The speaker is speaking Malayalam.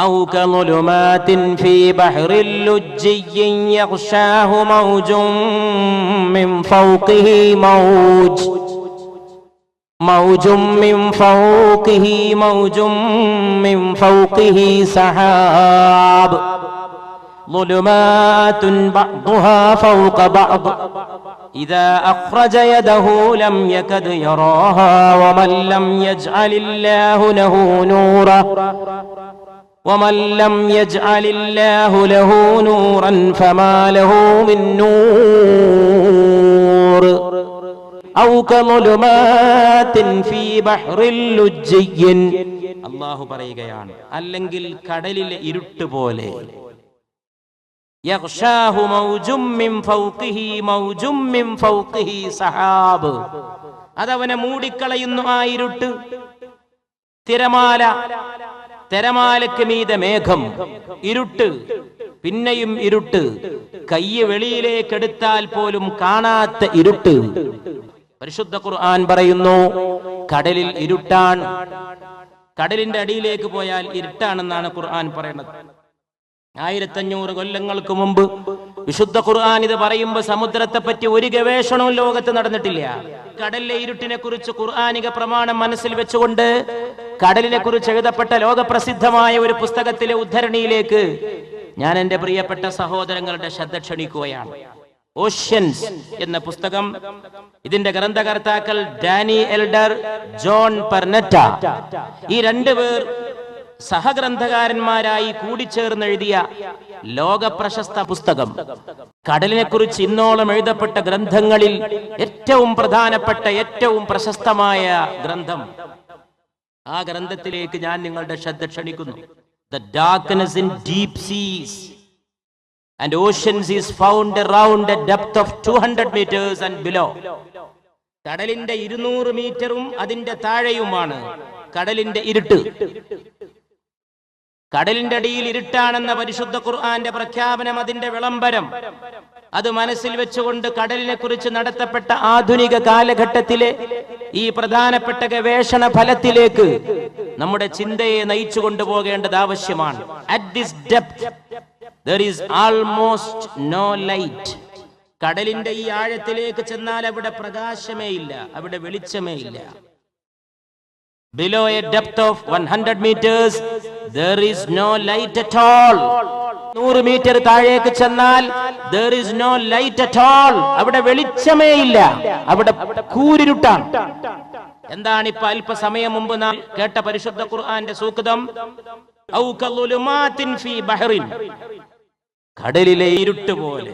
أو كظلمات في بحر لجي يغشاه موج من فوقه موج من فوقه سحاب ظلمات بعضها فوق بعض إذا أخرج يده لم يكد يراها ومن لم يجعل الله له نورا فما له من نور أو كظلمات في بحر لجي അല്ലാഹു പറയുകയാണ്, അല്ലെങ്കിൽ കടലിലെ ഇരുട്ട് പോലെ. യഗ്ഷാഹു മൗജും മിൻ ഫൗഖിഹി മൗജും മിൻ ഫൗഖിഹി സഹാബ്. അതവനെ മൂടിക്കളയുന്നു ആ ഇരുട്ട്. തിരമാലയ്ക്ക് മീതെ മേഘം, ഇരുട്ട്, പിന്നെയും ഇരുട്ട്, കയ്യ് വെളിയിലേക്ക് എടുത്താൽ പോലും കാണാത്ത ഇരുട്ട്. പരിശുദ്ധ ഖുർആൻ പറയുന്നു, കടലിൽ ഇരുട്ടാണ്. കടലിന്റെ അടിയിലേക്ക് പോയാൽ ഇരുട്ടാണെന്നാണ് ഖുർആൻ പറയുന്നത്. 1500 കൊല്ലങ്ങൾക്ക് മുമ്പ് വിശുദ്ധ ഖുർആൻ ഇത് പറയുമ്പോൾ സമുദ്രത്തെ പറ്റി ഒരു ഗവേഷണവും ലോകത്ത് നടന്നിട്ടില്ല. കടലിലെ ഇരുട്ടിനെ കുറിച്ച് ഖുർആനിക പ്രമാണം മനസ്സിൽ വെച്ചുകൊണ്ട് കടലിനെ കുറിച്ച് എഴുതപ്പെട്ട ലോകപ്രസിദ്ധമായ ഒരു പുസ്തകത്തിലെ ഉദ്ധരണിയിലേക്ക് ഞാൻ എൻ്റെ പ്രിയപ്പെട്ട സഹോദരങ്ങളുടെ ശ്രദ്ധ ക്ഷണിക്കുകയാണ്. ഓഷ്യൻസ് എന്ന പുസ്തകം. ഇതിന്റെ ഗ്രന്ഥകർത്താക്കൾ ഡാനി എൽഡർ, ജോൺ പെർനെറ്റ. ഈ രണ്ടുപേർ സഹഗ്രന്ഥകാരന്മാരായി കൂടിച്ചേർന്നെഴുതിയ ലോക പ്രശസ്ത പുസ്തകം. കടലിനെ കുറിച്ച് ഇന്നോളം എഴുതപ്പെട്ട ഗ്രന്ഥങ്ങളിൽ ഏറ്റവും പ്രധാനപ്പെട്ട, ഏറ്റവും പ്രശസ്തമായ ഗ്രന്ഥം. ആ ഗ്രന്ഥത്തിലേക്ക് ഞാൻ നിങ്ങളുടെ ശ്രദ്ധ ക്ഷണിക്കുന്നു. The darkness in deep seas and oceans is found around a depth of 200 meters and below. കടലിന്റെ 200 മീറ്ററും അതിന്റെ താഴെയുമാണ് കടലിന്റെ ഇരുട്ട്. കടലിന്റെ അടിയിൽ ഇരുട്ടാണെന്ന പരിശുദ്ധ ഖുർആന്റെ പ്രഖ്യാപനം, അതിന്റെ വിളംബരം, അത് മനസ്സിൽ വെച്ചുകൊണ്ട് കടലിനെ കുറിച്ച് നടത്തപ്പെട്ട ആധുനിക കാലഘട്ടത്തിലെ ഈ പ്രധാനപ്പെട്ട ഗവേഷണ ഫലത്തിലേക്ക് നമ്മുടെ ചിന്തയെ നയിച്ചു കൊണ്ടുപോകേണ്ടത് ആവശ്യമാണ്. At this depth there is almost no light. കടലിന്റെ ഈ ആഴത്തിലേക്ക് ചെന്നാൽ അവിടെ പ്രകാശമേ ഇല്ല, അവിടെ വെളിച്ചമേ ഇല്ല. Below a depth of 100 meters there is no light at all. 100 metre താഴേക്ക് ചെന്നാൽ there is no light at all. അവിടെ വെളിച്ചമേ ഇല്ല, അവിടെ കൂരിരുട്ടാണ്. എന്താണ് ഇപ്പൊ അല്പസമയം മുമ്പ് നാം കേട്ട പരിശുദ്ധ ഖുർആന്റെ സൂക്തം? ഔ കളുലുമാതിൻ ഫീ ബഹറിൻ. കടലിലെ ഇരുട്ട് പോലെ.